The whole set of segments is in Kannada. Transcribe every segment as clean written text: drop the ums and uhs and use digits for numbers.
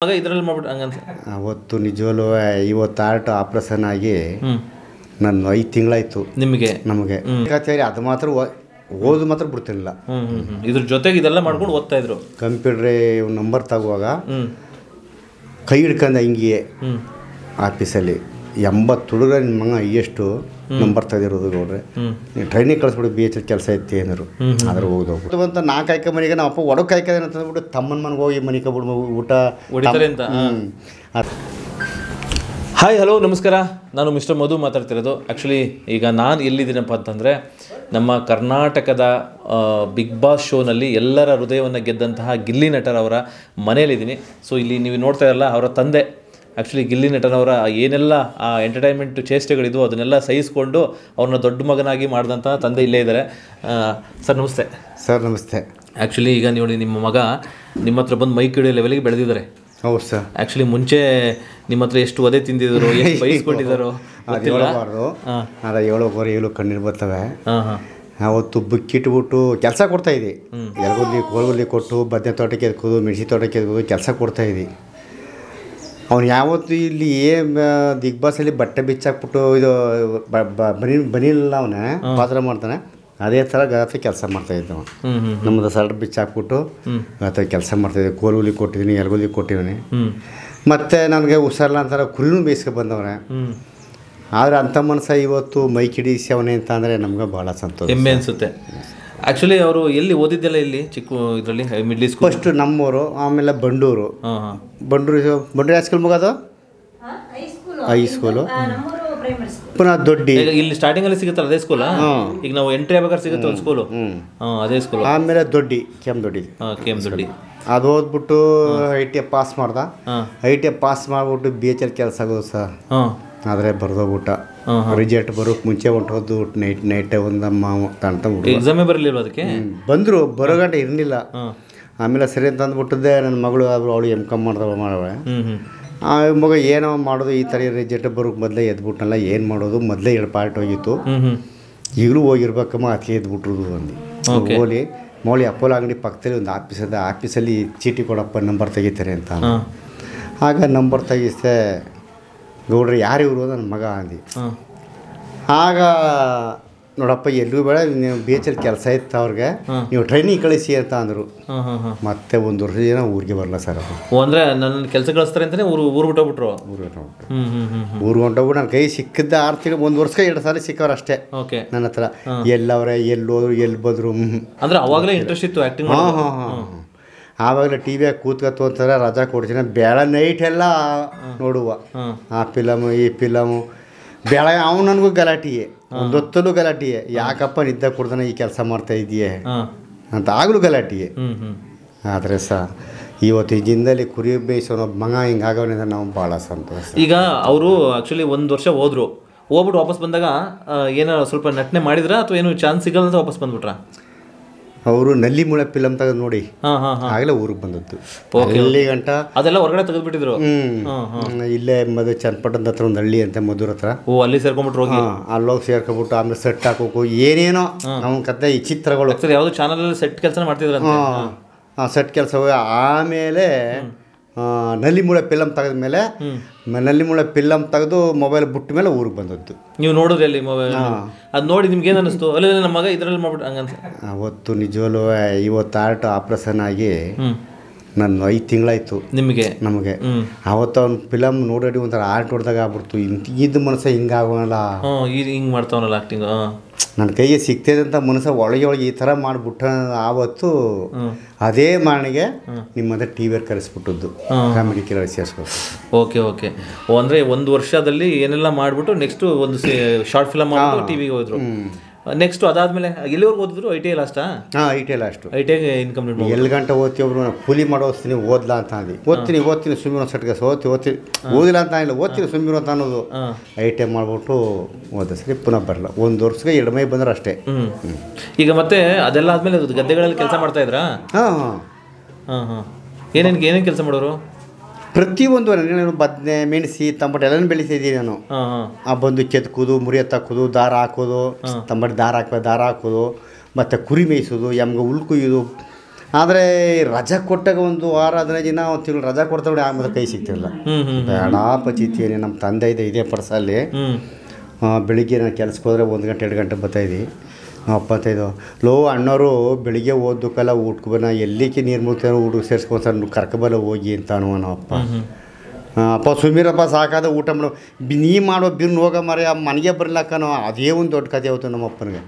ಮಗ ಇದರಲ್ಲಿ ಮಾಡ್ಬಿಟ್ಟು ಹಂಗಂತ ಅವತ್ತು ನಿಜವಲ್ಲೂ ಇವತ್ತು ಆರ್ಟ್ ಆಪ್ರೇಷನ್ ಆಗಿ ನಾನು 5 ತಿಂಗಳಾಯ್ತು ನಮಗೆ ಅದು ಮಾತ್ರ ಓದು ಮಾತ್ರ ಬಿಡ್ತಿರಲಿಲ್ಲ. ಇದ್ರ ಜೊತೆಗೆ ಇದೆಲ್ಲ ಮಾಡ್ಕೊಂಡು ಓದ್ತಾ ಇದ್ರು. ಕಂಪ್ಯೂಟ್ರೇ ನಂಬರ್ ತಗುವಾಗ ಕೈ ಹಿಡ್ಕೊಂಡು ಹಿಂಗೆ ಆಫೀಸಲ್ಲಿ 80 ಹುಡುಗ ನಿಮ್ಮ ಮಗ ಎಷ್ಟು ನಂಬರ್ ತೆಗೆದಿರೋದು ನೋಡ್ರೆ ಟ್ರೈನಿಗೆ ಕಳಿಸ್ಬಿಟ್ಟು BH ಕೆಲಸ ಐತಿ ಏನಾರು ಅದ್ರ ಹೋಗ್ದು ಅಂತ ನಾ ಕಾಯ್ಕ ಮನೆಗೆ ನಮ್ಮ ಅಪ್ಪ ಒಡಕ್ಕೆ ಕಾಯ್ಕದೇನೆ ಅಂತಂದ್ಬಿಟ್ಟು ತಮ್ಮನ ಮನೆಗೆ ಹೋಗಿ ಮನೆ ಕಬಿಡ್ಬೋ ಊಟ ಹೊಡಿತಾರೆ ಅಂತ. ಹಾಯ್ ಹಲೋ ನಮಸ್ಕಾರ, ನಾನು ಮಿಸ್ಟರ್ ಮಧು ಮಾತಾಡ್ತಿರೋದು. ಆ್ಯಕ್ಚುಲಿ ಈಗ ನಾನು ಎಲ್ಲಿದ್ದೀನಪ್ಪ ಅಂತಂದರೆ ನಮ್ಮ ಕರ್ನಾಟಕದ ಬಿಗ್ ಬಾಸ್ ಶೋನಲ್ಲಿ ಎಲ್ಲರ ಹೃದಯವನ್ನು ಗೆದ್ದಂತಹ ಗಿಲ್ಲಿ ನಟರವರ ಮನೆಯಲ್ಲಿದ್ದೀನಿ. ಸೊ ಇಲ್ಲಿ ನೀವು ನೋಡ್ತಾ ಇರಲ್ಲ, ಅವರ ತಂದೆ ಆ್ಯಕ್ಚುಲಿ ಗಿಲ್ಲಿ ನಟನವರ ಏನೆಲ್ಲ ಆ ಎಂಟರ್ಟೈನ್ಮೆಂಟ್ ಚೇಷ್ಟೆಗಳಿದ್ವು ಅದನ್ನೆಲ್ಲ ಸಹಿಸ್ಕೊಂಡು ಅವ್ರನ್ನ ದೊಡ್ಡ ಮಗನಾಗಿ ಮಾಡಿದಂಥ ತಂದೆ ಇಲ್ಲೇ ಇದ್ದಾರೆ. ಸರ್ ನಮಸ್ತೆ. ಸರ್ ನಮಸ್ತೆ. ಆ್ಯಕ್ಚುಲಿ ಈಗ ನೋಡಿ ನಿಮ್ಮ ಮಗ ನಿಮ್ಮ ಹತ್ರ ಬಂದು ಮೈಕ್ ಹಿಡಿಯೋ ಲೆವೆಲ್ಗೆ ಬೆಳೆದಿದ್ದಾರೆ. ಹೌದು ಸರ್. ಆ್ಯಕ್ಚುಲಿ ಮುಂಚೆ ನಿಮ್ಮ ಹತ್ರ ಎಷ್ಟು ಒದೆ ತಿಂದಿದ್ರು, ಎಷ್ಟು ಬಯಸ್ಕೊಂಡಿದ್ದಾರೋ ಹೇಳಬಾರ್ದು. ಅದ ಏಳು ಕಣ್ಣೀರು ಬರ್ತವೆ. ಅವತ್ತು ಬುಕ್ಕಿಟ್ಬಿಟ್ಟು ಕೆಲಸ ಕೊಡ್ತಾಯಿದ್ದಿ, ಕೋಲ್ಗುಲ್ಲಿ ಕೊಟ್ಟು ಬದನೆ ತೋಟಕ್ಕೆ ಎದ್ಕೋದು, ಮೆಣಸಿ ತೋಟಕ್ಕೆ ಎದ್ಕೋದು ಕೆಲಸ ಕೊಡ್ತಾಯಿದ್ದಿ. ಅವ್ನು ಯಾವತ್ತು ಇಲ್ಲಿ ಬಿಗ್ ಬಾಸಲ್ಲಿ ಬಟ್ಟೆ ಬಿಚ್ಚಾಕ್ಬಿಟ್ಟು ಇದು ಬನಿಲ್ಲ ಅವನೇ ಪಾತ್ರ ಮಾಡ್ತಾನೆ, ಅದೇ ಥರ ಗಾತ್ರ ಕೆಲಸ ಮಾಡ್ತಾಯಿದ್ದವ. ನಮ್ಮದು ಸರ್ಟ್ ಬಿಚ್ಚಾಕ್ಬಿಟ್ಟು ಗಾತ್ರ ಕೆಲಸ ಮಾಡ್ತಾಯಿದ್ದೆ. ಕೋಲ್ಗುಲಿ ಕೊಟ್ಟಿದ್ದೀನಿ, ಎಲ್ಗುಲಿ ಕೊಟ್ಟಿದ್ದೀನಿ. ಮತ್ತು ನನಗೆ ಹುಷಾರಿಲ್ಲ ಅಂತಾರೆ ಕುರಿನೂ ಬೇಯಿಸ್ಕೊ ಬಂದವ್ರೆ. ಆದರೆ ಅಂಥ ಮನಸ್ಸ ಇವತ್ತು ಮೈ ಕಿಡಿಸ್ಯವನೇ ಅಂತ ಅಂದರೆ ನಮ್ಗೆ ಭಾಳ ಸಂತೋಷ, ಹೆಮ್ಮೆ ಅನಿಸುತ್ತೆ. ಆ್ಯಕ್ಚುಲಿ ಅವರು ಎಲ್ಲಿ ಓದಿದ್ದೆಲ್ಲ ಇಲ್ಲಿ ಚಿಕ್ಕ ಇದರಲ್ಲಿ ಮಿಡ್ಲ್ ಸ್ಕೂಲ್ ಫಸ್ಟು ನಮ್ಮೂರು, ಆಮೇಲೆ ಬಂಡೂರು ಹೈಸ್ಕೂಲ್ ಮುಗೋದು ಹೈಸ್ಕೂಲು, ಪುನಃ ದೊಡ್ಡಿ. ಇಲ್ಲಿ ಸ್ಟಾರ್ಟಿಂಗಲ್ಲಿ ಸಿಗುತ್ತಲ್ಲ ಅದೇ ಸ್ಕೂಲಾ? ಈಗ ನಾವು ಎಂಟ್ರಿ ಆಗ್ಬೇಕಾದ್ರೆ ಸಿಗುತ್ತೆ ಒಂದು ಸ್ಕೂಲು, ಅದೇ ಸ್ಕೂಲ್. ಆಮೇಲೆ ದೊಡ್ಡಿ ಕೆಮ್ ದೊಡ್ಡಿ ಅದು ಓದ್ಬಿಟ್ಟು ITI ಪಾಸ್ ಮಾಡ್ದ. ITI ಪಾಸ್ ಮಾಡಿಬಿಟ್ಟು BH ಕೆಲಸ ಆಗೋದು ಸರ್. ಆದರೆ ಬರ್ದೋಗ್ಬಿಟ್ಟ. ರಿಸಲ್ಟ್ ಬರೋಕ್ಕೆ ಮುಂಚೆ ಹೊಂಟೋದು ನೈಟೇ ಒಂದಮ್ಮ ಅಂತ ಎಕ್ಸಾಮೇ ಬರಲಿಲ್ಲ. ಅದಕ್ಕೆ ಬಂದರು, ಬರೋ ಗಂಟೆ ಇರಲಿಲ್ಲ. ಆಮೇಲೆ ಸರಿ ಅಂತ ಅಂದ್ಬಿಟ್ಟಿದ್ದೆ. ನನ್ನ ಮಗಳು ಅವಳು MCOM ಮಾಡವೆ. ಆ ಮಗ ಏನೋ ಮಾಡೋದು, ಈ ಥರ ರಿಸಲ್ಟ್ ಬರೋಕ್ಕೆ ಮೊದಲೇ ಎದ್ಬಿಟ್ನಲ್ಲ, ಏನು ಮಾಡೋದು, ಮೊದಲೇ 2 ಪಾರ್ಟ್ ಹೋಗಿತ್ತು. ಈಗಲೂ ಹೋಗಿರ್ಬೇಕಮ್ಮ ಅದಕ್ಕೆ ಎದ್ಬಿಟ್ರುದು ಅಂದು ಹೋಗಿ ಮೌಳಿ ಅಪೋಲೋ ಅಂಗಡಿ ಪಕ್ಕದಲ್ಲಿ ಒಂದು ಆಫೀಸಲ್ಲಿ ಚೀಟಿ ಕೊಡಪ್ಪ, ನಂಬರ್ ತೆಗಿತಾರೆ ಅಂತ. ಆಗ ನಂಬರ್ ತೆಗಿಸ್ದೆ. ಗೌಡ್ರಿ ಯಾರಿವರು ನನ್ನ ಮಗ ಅಂದು. ಆಗ ನೋಡಪ್ಪ ಎಲ್ಲೂ ಬೇಡ, ನೀವು BH ಕೆಲಸ ಇತ್ತು ಅವ್ರಿಗೆ, ನೀವು ಟ್ರೈನಿಂಗ್ ಕಳಿಸಿ ಅಂತ ಅಂದರು. ಮತ್ತೆ 1 ವರ್ಷ ಏನೋ ಊರಿಗೆ ಬರಲ್ಲ ಸರ್. ಅಂದರೆ ನನ್ನ ಕೆಲಸ ಕಳಿಸ್ತಾರೆ ಅಂತಲೇ ಊರು ಬಿಟ್ಟೋಗ್ಬಿಟ್ರು. ಊರು ಹೊಂಟೋಗ್ಬಿಟ್ಟು ನನ್ನ ಕೈ ಸಿಕ್ಕಿದ್ದ 6 ತಿಂಗಳು 1 ವರ್ಷಕ್ಕೆ 2 ಸಾರಿ ಸಿಕ್ಕವ್ರು ಅಷ್ಟೇ ನನ್ನ ಹತ್ರ. ಎಲ್ಲವ್ರೆ, ಎಲ್ಲಿ ಹೋದ್ರು, ಎಲ್ಲಿ ಬಂದರು. ಅಂದರೆ ಅವಾಗಲೇ ಇಂಟ್ರೆಸ್ಟ್ ಇತ್ತು ಆ್ಯಕ್ಟಿಂಗ್. ಆವಾಗಲೇ TVಯಾಗ ಕೂತ್ಕತ್ತು ಅಂತಾರೆ, ರಜಾ ಕೊಡ್ತೀನಿ, ಬೇಡ ನೈಟ್ ಎಲ್ಲ ನೋಡುವ ಆ ಫಿಲಮು ಈ ಫಿಲಮು. ಬೆಳಗ್ಗೆ ಅವನು ನನಗೂ ಗಲಾಟಿಯೇ, ಒಂದೊತ್ತಲು ಗಲಾಟಿಯೇ, ಯಾಕಪ್ಪ ನಿದ್ದೆ ಕೊಡ್ದಾನೆ ಈ ಕೆಲಸ ಮಾಡ್ತಾ ಇದೆಯೇ ಅಂತ ಆಗಲೂ ಗಲಾಟಿಯೇ. ಆದರೆ ಇವತ್ತು ಈ ಜಿಂದಲ್ಲಿ ಕುರಿ ಬೇಯಿಸೋನ ಮಗ ಹಿಂಗಾಗವನಿಂದ ನಾವು ಭಾಳ ಸಂತೋಷ. ಈಗ ಅವರು ಆ್ಯಕ್ಚುಲಿ 1 ವರ್ಷ ಹೋಗ್ಬಿಟ್ಟು ವಾಪಸ್ ಬಂದಾಗ ಏನೋ ಸ್ವಲ್ಪ ನಟನೆ ಮಾಡಿದ್ರ ಅಥವಾ ಏನು ಚಾನ್ಸ್ ಸಿಗಲ್ಲ ಅಂತ ವಾಪಸ್ ಬಂದ್ಬಿಟ್ರ? ಅವರು ನಲ್ಲಿ ಮುಳೆ ಫಿಲಮ್ ತೆಗೆದು ನೋಡಿ ಆಗಲೇ ಊರಿಗೆ ಬಂದದ್ದು. ಇಲ್ಲಿ ಗಂಟ ಅದೆಲ್ಲ ಹೊರಗಡೆ ತೆಗೆದ್ಬಿಟ್ಟಿದ್ರು. ಇಲ್ಲೇ ಚನ್ನಪಟ್ಟಣದ ಹತ್ರ ಒಂದು ಹಳ್ಳಿ ಅಂತ ಮಧುರ ಹತ್ರ. ಅಲ್ಲಿ ಸೇರ್ಕೊಂಡ್ಬಿಟ್ರು. ಅಲ್ಲೋಗಿ ಸೇರ್ಕೊಂಡ್ಬಿಟ್ಟು ಆಮೇಲೆ ಸೆಟ್ ಹಾಕೋಕು ಏನೇನೋ ನಮ್ಮ ಕತೆ ಈ ಚಿತ್ರಗಳು. ಯಾವುದು ಚಾನಲಲ್ಲಿ ಸೆಟ್ ಕೆಲಸ ಮಾಡ್ತಿದ್ರು. ಸೆಟ್ ಕೆಲಸ ಆಮೇಲೆ ನಲ್ಲಿಮೂಳೆ ಫಿಲಮ್ ತೆಗೆದ್ಮೇಲೆ ನಲ್ಲಿಮೂಳೆ ಫಿಲಮ್ ತೆಗೆದು ಮೊಬೈಲ್ ಬಿಟ್ಟ ಮೇಲೆ ಊರಿಗೆ ಬಂದದ್ದು. ನೀವು ನೋಡಿದ್ರಿ ಅಲ್ಲಿ ಮೊಬೈಲ್? ಅದು ನೋಡಿ ನಿಮ್ಗೆ ಏನು ಅನ್ನಿಸ್ತು? ಅಲ್ಲಿ ನಮ್ಮ ಮಗ ಇದರಲ್ಲಿ ಮಾಡ್ಬಿಟ್ಟು ಹಂಗಂತ. ಅವತ್ತು ನಿಜವಲ್ಲೂ ಇವತ್ತು ಆರ್ಟ್ ಆಪ್ರೇಷನ್ ಆಗಿ ನಾನು 5 ತಿಂಗಳಾಯ್ತು ನಮಗೆ. ಅವತ್ತು ಅವ್ನು ಫಿಲಮ್ ನೋಡಿ ಒಂಥರ ಆರ್ಟ್ ಹೊಡೆದಾಗ ಆಗ್ಬಿಡ್ತು. ಇದು ಮನಸ್ಸು ಹಿಂಗಾಗೋಲ್ಲ, ಹಿಂಗೆ ಮಾಡ್ತಾವನಲ್ಲ ಆ್ಯಕ್ಟಿಂಗ್. ನನ್ನ ಕೈಗೆ ಸಿಗ್ತದೆ ಅಂತ ಮನಸ್ಸು ಒಳಗೆ ಈ ಥರ ಮಾಡಿಬಿಟ್ಟ. ಆವತ್ತು ಅದೇ ಮಾರಣಿಗೆ ನಿಮ್ಮದ TVಯಲ್ಲಿ ಕರೆಸ್ಬಿಟ್ಟದ್ದು, ಕಾಮಿಡಿ ಕಿಲರ್ ಸೇರಿಸ್ಬೇಕು. ಓಕೆ. ಅಂದರೆ 1 ವರ್ಷದಲ್ಲಿ ಏನೆಲ್ಲ ಮಾಡಿಬಿಟ್ಟು ನೆಕ್ಸ್ಟ್ ಒಂದು ಶಾರ್ಟ್ ಫಿಲಮ್ ಮಾಡಿಬಿಟ್ಟು TVಗೆ ಹೋದ್ರು. ನೆಕ್ಸ್ಟ್ ಅದಾದಮೇಲೆ ಎಲ್ಲಿವರೆಗೂ ಓದಿದ್ರು? ITI ಲಾಸ್ಟಾ? ITI last. ITI incomplete. 2 ಗಂಟೆ ಓದ್ತಿ. ಒಬ್ರು ಕೂಲಿ ಮಾಡೋಸ್ತೀನಿ, ಓದ್ಲಾ ಅಂತ ಅಂದು. ಓದ್ತೀನಿ ಸುಮ್ಮಿರೋ ಸಟ್ಗೆ ಓದ್ತೀನಿ ಓದಿಲ್ಲ ಅಂತ ಇಲ್ಲ, ಓದ್ತೀನಿ ಸುಮ್ಮಿರೋ ಅಂತ ಅನ್ನೋದು. ITI ಮಾಡಿಬಿಟ್ಟು ಓದ ಸರಿ ಪುನಃ ಬರಲ್ಲ. 1 ವರ್ಷಕ್ಕೆ 2 ಮೈ ಬಂದ್ರೆ ಅಷ್ಟೇ. ಈಗ ಮತ್ತೆ ಅದೆಲ್ಲ ಆದಮೇಲೆ ಗದ್ದೆಗಳಲ್ಲಿ ಕೆಲಸ ಮಾಡ್ತಾಯಿದ್ರಾ? ಏನೇನು ಕೆಲಸ ಮಾಡೋರು? ಪ್ರತಿಯೊಂದು ಬದನೆ ಮೆಣಸಿ ತಂಬಟ್ಟು ಎಲ್ಲನೂ ಬೆಳೀತಿದ್ದೀನಿ ನಾನು. ಆ ಬಂದು ಕೆತ್ಕೋದು, ಮುರಿ ಎತ್ತಾಕೋದು, ದಾರ ಹಾಕೋದು, ತಂಬಟ್ಟು ದಾರ ಹಾಕೋದು, ಮತ್ತು ಕುರಿ ಮೇಯಿಸೋದು, ಎಮ್ಗೆ ಹುಲ್ ಕುಯ್ಯೋದು, ಆದರೆ ರಜಾ ಕೊಟ್ಟಾಗ ಒಂದು ವಾರ 15 ದಿನ ಒಂದು ತಿಂಗಳು ರಜಾ ಕೊಡ್ತಾವೆ ಆಮೇಲೆ ಕೈ ಸಿಗ್ತಿರಲಿಲ್ಲ. ಬೇಡ ಪಚಿತಿಯೇನೆ ನಮ್ಮ ತಂದೆ ಇದೇ ಪರ್ಸಲ್ಲಿ ಬೆಳಿಗ್ಗೆ ನಾನು ಕೆಲ್ಸಕ್ಕೆ ಹೋದರೆ 1 ಗಂಟೆ 2 ಗಂಟೆ ಬರ್ತಾಯಿದ್ವಿ. ಅಪ್ಪತ್ತೈದು ಲೋ ಅಣ್ಣವರು ಬೆಳಿಗ್ಗೆ ಓದಕ್ಕಲ್ಲ ಊಟಕ್ಕೆ ಎಲ್ಲಿಕ್ಕೆ ನೀರು ಮುಗ್ತಾರೋ ಊಟ ಸೇರಿಸ್ಕೊಂಡು ಕರ್ಕೊಬಲ್ಲ ಹೋಗಿ ಅಂತಾನು ನಮ್ಮ ಅಪ್ಪ. ಅಪ್ಪ ಸುಮೀರಪ್ಪ ಸಾಕಾದ ಊಟ ಮಾಡೋ ನೀ ಮಾಡೋ ಬಿರ್ನು ಹೋಗೋ ಮರೆ ಆ ಮನೆಗೆ ಬರ್ಲಕ್ಕನೋ ಅದೇ ಒಂದು ದೊಡ್ಡ ಕಥೆ ಆಯ್ತು ನಮ್ಮ ಅಪ್ಪನಿಗೆ.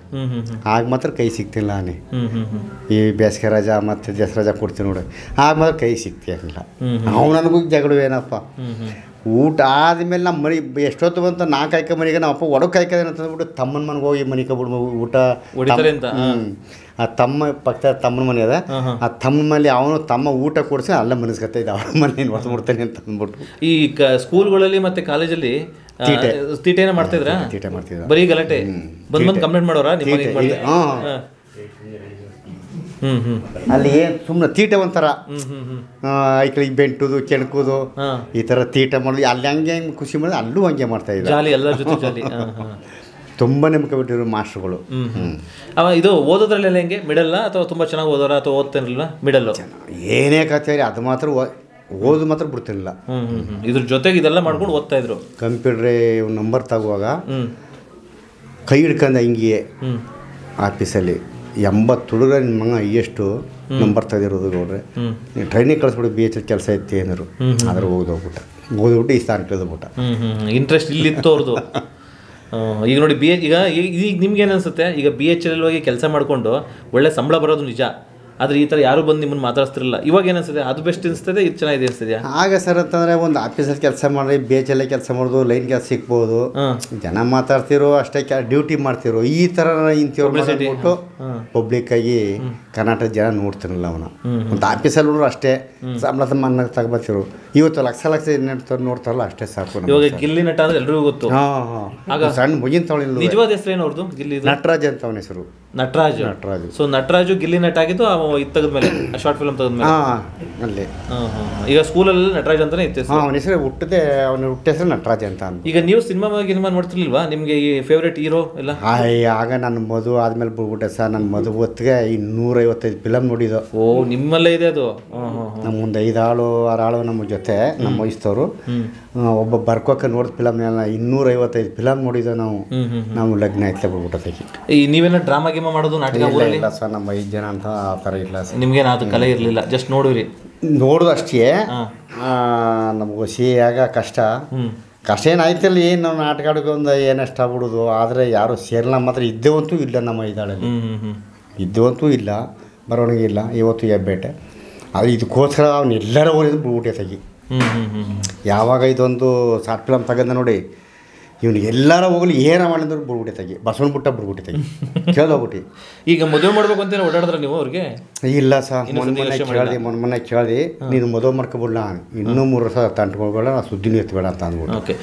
ಆಗ ಮಾತ್ರ ಕೈ ಸಿಗ್ತಿಲ್ಲ ನಾನೇ ಈ ಬೇಸಿಗೆ ರಜಾ ಮತ್ತು ದಸರಾ ರಜಾ ಕೊಡ್ತೀನಿ ನೋಡಿ, ಆಗ ಮಾತ್ರ ಕೈ ಸಿಗ್ತಿರಲಿಲ್ಲ. ಅವ್ನು ನನಗೂ ಜಗಳವೇನಪ್ಪ. ಊಟ ಆದಮೇಲೆ ನಮ್ಮ ಮನೆ ಎಷ್ಟೊತ್ತು ಬಂತ 4 ಕಾಯ್ಕ ಮನೆಗೆ ನಮ್ಮ ಅಪ್ಪ ಒಡಕ್ಕೆ ಕಾಯ್ಕದೇನೆ ಅಂತಂದ್ಬಿಟ್ಟು ತಮ್ಮನ ಮನೆಗೆ ಹೋಗಿ ಮನೆಗೆ ಬಿಡ್ಬೋ ಊಟ. ಆ ತಮ್ಮ ಪಕ್ಕ ತಮ್ಮನ ಮನೆ ಅದ, ಆ ತಮ್ಮನ ಮನೇಲಿ ಅವನು ತಮ್ಮ ಊಟ ಕೊಡಿಸಿ ಅಲ್ಲ ಮನಸ್ಕತ್ತ ಇದ್ದ ಅವ್ರ ಮನೆ ಹೊಡೆದ್ಬಿಡ್ತಾನೆ ಅಂತ ಅಂದ್ಬಿಟ್ಟು. ಈ ಸ್ಕೂಲ್ಗಳಲ್ಲಿ ಮತ್ತೆ ಕಾಲೇಜಲ್ಲಿ ತೀಟೆನ ಮಾಡ್ತಿದ್ರ? ತೀಟೆ ಮಾಡ್ತಿದ್ದ, ಬರೀ ಗಲಾಟೆ. ಬಂದು ಕಂಪ್ಲೇಂಟ್ ಮಾಡೋರ ಅಲ್ಲಿ ಏನು ಸುಮ್ಮನೆ ತೀಟೆ ಒಂಥರ ಐಕ್ಳಿಗೆ ಬೆಂಟುದು ಕೆಣಕುದು ಈ ಥರ ತೀಟೆ ಮಾಡೋದು. ಅಲ್ಲಿ ಹಂಗೆ ಹೆಂಗೆ ಖುಷಿ ಮಾಡಿದ್ರೆ ಅಲ್ಲೂ ಹಂಗೆ ಮಾಡ್ತಾ ಇದ್ದ. ಜಾಲಿ ಎಲ್ಲರ ಜೊತೆ ಜಾಲಿ. ತುಂಬ ನಂಬಿಕೆ ಬಿಟ್ಟಿರೋ ಮಾಸ್ಟ್ರುಗಳು. ಇದು ಓದೋದ್ರಲ್ಲೆಲ್ಲ ಹೆಂಗೆ ಮಿಡಲ್ಲ ಅಥವಾ ತುಂಬ ಚೆನ್ನಾಗಿ ಓದೋರ ಅಥವಾ ಓದ್ತಾನಿಲ್ವ? ಮಿಡಲ್ಲು ಏನೇ ಕಥೆ ಅದು ಮಾತ್ರ ಓದು ಮಾತ್ರ ಬಿಡ್ತಿರಲಿಲ್ಲ. ಇದ್ರ ಜೊತೆಗೆ ಇದೆಲ್ಲ ಮಾಡ್ಕೊಂಡು ಓದ್ತಾ ಇದ್ರು. ಕಂಪ್ಯೂಟ್ರೇ ನಂಬರ್ ತಗುವಾಗ ಕೈ ಹಿಡ್ಕೊಂಡು ಹಿಂಗೆ ಆಫೀಸಲ್ಲಿ 80 ಹುಡುಗ ನಿಮ್ಮ ಮಗ ಎಷ್ಟು ನಂಬರ್ ತೆಗೆದಿರೋದು ಗೌಡ್ರೆ, ನೀವು ಟ್ರೈನಿಗೆ ಕಳಿಸ್ಬಿಟ್ಟು BH ಕೆಲಸ ಐತಿ ಏನಾರು ಆದ್ರೆ ಓದ್ಬಿಟ್ಟು ಈ ಸ್ಥಾನ ಕೇಳಿದ್ಬಿಟ್ಟ. ಇಂಟ್ರೆಸ್ಟ್ ಇಲ್ಲಿತ್ತು ಅವ್ರದ್ದು. ಈಗ ನೋಡಿ ಈಗ ನಿಮ್ಗೇನು ಅನಿಸುತ್ತೆ? ಈಗ BHL ಹೋಗಿ ಕೆಲಸ ಮಾಡಿಕೊಂಡು ಒಳ್ಳೆ ಸಂಬಳ ಬರೋದು ನಿಜ, ಆದರೆ ಈ ಥರ ಯಾರು ಬಂದು ನಿಮ್ಮನ್ನು ಮಾತಾಡ್ತಿರಲಿಲ್ಲ. ಇವಾಗ ಏನು ಅನಿಸ್ತದೆ? ಅದು ಬೆಸ್ಟ್ ಅನಿಸ್ತದೆ, ಇದು ಚೆನ್ನಾಗಿದೆ ಅನಿಸ್ತದೆಯಾ? ಆಗ ಸರ್ ಅಂತಂದರೆ ಒಂದು ಆಫೀಸಲ್ಲಿ ಕೆಲಸ ಮಾಡಿ BHL ಕೆಲಸ ಮಾಡೋದು, ಲೈನ್ ಕೆಲಸ ಸಿಗ್ಬೋದು, ಜನ ಮಾತಾಡ್ತಿರೋ ಅಷ್ಟೇ, ಡ್ಯೂಟಿ ಮಾಡ್ತಿರೋ ಈ ಥರ ಇಂತಿಟ್ಟು ಪಬ್ಲಿಕ್ಕಾಗಿ ಕರ್ನಾಟಕ ಜನ ನೋಡ್ತಿರಲಿಲ್ಲ ಅವನ. ಒಂದು ಆಫೀಸಲ್ಲಿ ನೋಡ್ರು ಅಷ್ಟೇ ಸಂಬಳ ಮನ್ನ ತಗೊಬರ್ತಿರು. ಇವತ್ತು ಲಕ್ಷ ನೋಡ್ತಾರಲ್ಲ ಅಷ್ಟೇ ಸಾಕು. ಇವಾಗ ಗಿಲ್ಲಿ ನಟ ಅಂದ್ರೆ ಎಲ್ರಿಗೂ ಗೊತ್ತು. ಆಗ ಸಣ್ಣ ಮುಗಿನ ತಗೊಳ್ಳಿಲ್ಲ. ನಿಜವಾದ ಹೆಸರು ಏನು ಅವ್ರದ್ದು? ಗಿಲ್ಲಿ ನಟರಾಜ್ ಅಂತ ಅವನ ಹೆಸರು. ನಟರಾಜು. ಸೊ ನಟರಾಜು ಗಿಲ್ಲಿ ನಟ ಆಗಿದ್ದು ಇದು ತೆಗೆದ್ಮೇಲೆ, ಶಾರ್ಟ್ ಫಿಲ್ಮ್ ತೆಗೆದ್ಮೇಲೆ ಅಲ್ಲಿ. ಈಗ ಸ್ಕೂಲಲ್ಲಿ ನಟರಾಜ್ ಅಂತಾನೆ ಇತ್ತು. ಅವನ ಹೆಸರು ಅವನ ಹುಟ್ಟ ಹೆಸರು ನಟರಾಜ್ ಅಂತ. ಈಗ ನೀವು ಸಿನಿಮಾ ನೋಡ್ತಿರ್ಲಿಲ್ವಾ? ನಿಮಗೆ ಈ ಫೇವ್ರೇಟ್ ಹೀರೋ ಎಲ್ಲ? ಆಗ ನನ್ನ ಮದುವೆ ಆದ್ಮೇಲೆ ಬಿಡ್ಬಿಟ್ಟೆ ಸರ್. ನನ್ನ ಮದುವೆ ಹೊತ್ತಿಗೆ 255 ಫಿಲಮ್ ನೋಡಿದ್ದು. ಓ, ನಿಮ್ಮಲ್ಲೇ ಇದೆ ಅದು? ನಮ್ಮ ಮುಂದೆ 5 ಆಳು 6 ಆಳು ನಮ್ಮ ಜೊತೆ ನಮ್ಮ ವಯಸ್ಸವರು. ಒಬ್ಬ ಬರ್ಕೋಕೆ ನೋಡಿದ ಫಿಲಮ್ 255 ಫಿಲಮ್ ನೋಡಿದ್ದು ನಾವು ಲಗ್ನ ಆಯ್ತಲೇ ಬಿಡ್ಬಿಟ್ಟೆ. ಈ ನೀವೇನೋ ಡ್ರಾಮಾ ಗೇಮ ಮಾಡೋದು, ನಾಟಕ? ಇಲ್ಲ ಸರ್, ನಮ್ಮ 5 ಜನ ಅಂತ ಆ ಥರ ಇಲ್ಲ ಸರ್. ನಿಮ್ಗೇನು ಅದು ಕಲೆ ಇರಲಿಲ್ಲ, ಜಸ್ಟ್ ನೋಡಿರಿ? ನೋಡೋದು ಅಷ್ಟೇ. ನಮ್ಗೆ ಆಗ ಕಷ್ಟ ಏನಾಯ್ತಲ್ಲ, ಏನು ನಾವು ನಾಟಕ ಆಡೋಕೆ ಒಂದು ಏನಷ್ಟು ಆಗ್ಬಿಡೋದು. ಆದರೆ ಯಾರು ಸೇರಲ್ಲ ಮಾತ್ರ ಇದ್ದೇವಂತೂ ಇಲ್ಲ ನಮ್ಮ ಇದಾಳಲ್ಲಿ. ಇದ್ದೇವಂತೂ ಇಲ್ಲ, ಬರವಣಿಗೆ ಇಲ್ಲ, ಇವತ್ತು ಹೆಬ್ಬೇಟೆ. ಅದು ಇದಕ್ಕೋಸ್ಕರ ಅವನ್ನೆಲ್ಲರ ಓದಿದ್ರು ಬಿಡ್ಬಿಟ್ಟೆ ತೆಗಿ. ಯಾವಾಗ ಇದೊಂದು ಶಾರ್ಟ್ ಫಿಲಮ್ ತೆಗೆದ ನೋಡಿ, ಇವನು ಎಲ್ಲರ ಹೋಗಲಿ ಏನ ಮಾಡಿದ್ರು ಬಿಡ್ಬಿಟ್ಟೆ ತೆಗಿ, ಬಸವಣ್ಣ ಬಿಟ್ಟ ಬಿಡ್ಬಿಟ್ಟೆ ತೆಗಿ ಕೇಳೋಗ್ಬಿಟ್ಟು. ಈಗ ಮದುವೆ ಮಾಡ್ಬೇಕು ಅಂತ ಓಡಾಡಿದ್ರೆ ನೀವು ಅವ್ರಿಗೆ? ಇಲ್ಲ ಸರ್, ಮೊನ್ನೆ ಕೇಳ್ದೆ ನೀನು ಮದುವೆ ಮಾಡ್ಕೊಬಿಡ್ಲ, ಇನ್ನೂ 3 ವರ್ಷ ತಂಟ್ಕೊಳ್ಬೇಡ, ನಾ ಸುದ್ದಿನೂ ಎತ್ತಬೇಡ ಅಂತ ಅಂದ್ಬಿಟ್ಟು. ಓಕೆ,